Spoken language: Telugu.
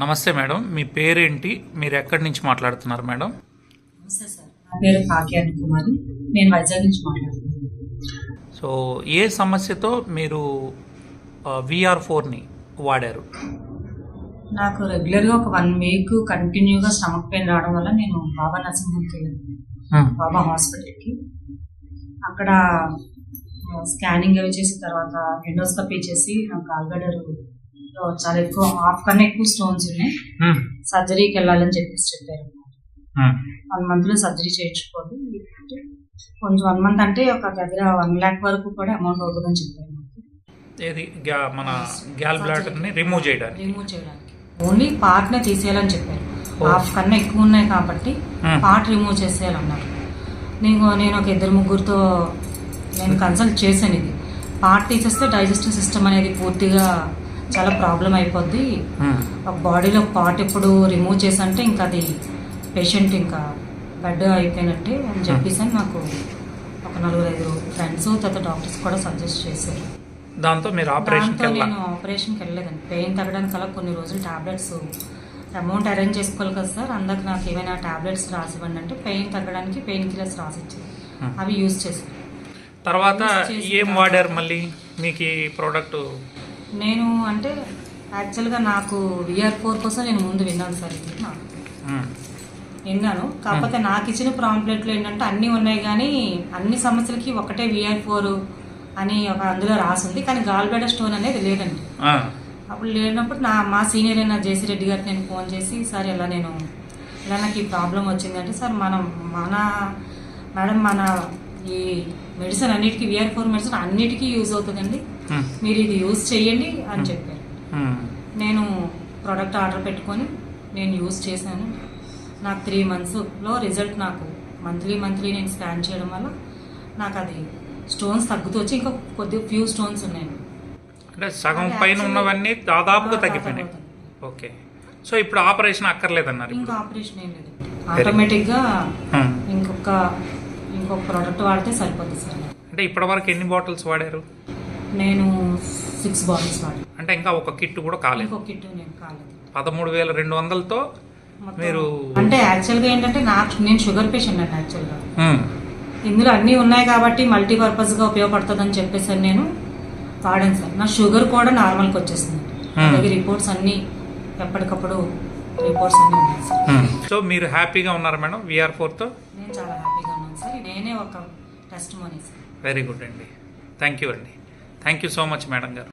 నమస్తే మేడం, మీ పేరేంటి, మీరు ఎక్కడి నుంచి మాట్లాడుతున్నారు మేడం? నమస్తే సార్, నా పేరు కాకి కుమారి, నేను వైజాగ్ నుంచి మాట్లాడుతున్నాను. సో ఏ సమస్యతో మీరు VR4ని వాడారు? నాకు రెగ్యులర్గా ఒక 1 వీక్ కంటిన్యూగా స్టమక్ పెయిన్ రావడం వల్ల నేను బాబా నర్సింగ్కి వెళ్ళాను, బాబా హాస్పిటల్కి. అక్కడ స్కానింగ్ అవి చేసిన తర్వాత ఎండోస్కోపీ చేసి నాకు గాల్బ్లాడర్ చాలా ఎక్కువ, హాఫ్ కన్నా ఎక్కువ స్టోన్స్ ఉన్నాయి, సర్జరీకి వెళ్ళాలని చెప్పారు. 1 month లో సర్జరీ చేయించుకోవాలి, కొంచెం 1 month అంటే ఒక దగ్గర 1 lakh వరకు కూడా అమౌంట్ అవుతుందని చెప్పారు. ఏది మన గాల్బ్లాడర్ని రిమూవ్ చేయడానికి ఓన్లీ పార్ట్నే తీసేయాలని చెప్పారు. హాఫ్ కన్నా ఎక్కువ ఉన్నాయి కాబట్టి పార్ట్ రిమూవ్ చేసేయాలన్నారు. నేను ఒక 2-3 నేను కన్సల్ట్ చేశాను. ఇది పార్ట్ తీసేస్తే డైజెస్టివ్ సిస్టమ్ అనేది పూర్తిగా చాలా ప్రాబ్లం అయిపోద్ది. బాడీలో పార్ట్ ఎప్పుడు రిమూవ్ చేసంటే ఇంకా అది పేషెంట్ ఇంకా బెడ్ అయిపోయినట్టే అని చెప్పేసి నాకు ఒక 4-5 ఫ్రెండ్స్ తర్వాత డాక్టర్స్ కూడా సజెస్ట్ చేశారు. దాంతో మీరు నేను ఆపరేషన్కి వెళ్ళలేదండి. పెయిన్ తగ్గడానికి అలా కొన్ని రోజులు టాబ్లెట్స్ అమౌంట్ అరేంజ్ చేసుకోవాలి కదా సార్, అందుకు నాకు ఏమైనా టాబ్లెట్స్ రాసివ్వండి అంటే పెయిన్ తగ్గడానికి పెయిన్ కిల్లర్స్ రాసిచ్చారు, అవి యూజ్ చేశాను. తర్వాత ఏం వాడారు మళ్ళీ మీకు ఈ ప్రోడక్ట్? నేను అంటే యాక్చువల్గా నాకు VR4 కోసం నేను ముందు విన్నాను సార్, ఇది నాకు విన్నాను. కాకపోతే నాకు ఇచ్చిన ప్రాంప్లెట్లు ఏంటంటే అన్నీ ఉన్నాయి కానీ అన్ని సమస్యలకి ఒకటే VR4 అని ఒక అందులో రాసింది, కానీ గాల్బ్లాడర్ స్టోన్ అనేది లేదండి. అప్పుడు లేనప్పుడు మా సీనియర్ అయిన జేసీ రెడ్డి గారికి నేను ఫోన్ చేసి, సార్ ఇలా నాకు ఈ ప్రాబ్లం వచ్చిందంటే, సార్ మేడం మన ఈ మెడిసిన్ అన్నిటికీ VR4 మెడిసిన్ అన్నిటికీ యూజ్ అవుతుందండి, మీరు ఇది యూజ్ చేయండి అని చెప్పారు. నేను ప్రోడక్ట్ ఆర్డర్ పెట్టుకొని నేను యూజ్ చేశాను. నాకు 3 monthsలో రిజల్ట్, నాకు మంత్లీ నేను స్కాన్ చేయడం వల్ల నాకు అది స్టోన్స్ తగ్గుతూ వచ్చి ఇంకా ఫ్యూ స్టోన్స్ ఉన్నాయి. అంటే సగం పైన ఉన్నవన్నీ దాదాపుగా తగ్గిపోయినాయి. ఓకే, సో ఇప్పుడు ఆపరేషన్ అక్కర్లేదన్నారు? ఇంకా ఆపరేషన్ ఏం లేదు, ఆటోమేటిక్గా ఇంకొక ప్రోడక్ట్ వాడితే సరిపోతుంది సార్. అంటే ఇప్పటి వరకు ఎన్ని బాటిల్స్ వాడారు? నేను 6 బాటిల్స్ వాడాను. అంటే ఇంకా ఒక కిట్ కూడా కాలేదు? ఇంకొక కిట్ నేను కాలేదు. 13,200తో మీరు అంటే యాక్చువల్గా ఏంటంటే నేను షుగర్ పేషెంట్ అండి. యాక్చువల్గా ఇందులో అన్నీ ఉన్నాయి కాబట్టి మల్టీపర్పస్గా ఉపయోగపడుతుందని చెప్పేసి నేను వాడాను సార్. నా షుగర్ కూడా నార్మల్కి వచ్చేసింది, నా దగ్గర రిపోర్ట్స్ అన్నీ ఎప్పటికప్పుడు రిపోర్ట్స్ అన్నీ ఉన్నాయి సార్. సో మీరు హ్యాపీగా ఉన్నారా మేడం VR4తో? నేను చాలా హ్యాపీగా ఉన్నాను సార్, నేనే ఒక test money sir. Very good అండి, థ్యాంక్ యూ అండి, thank you so much madam గారు.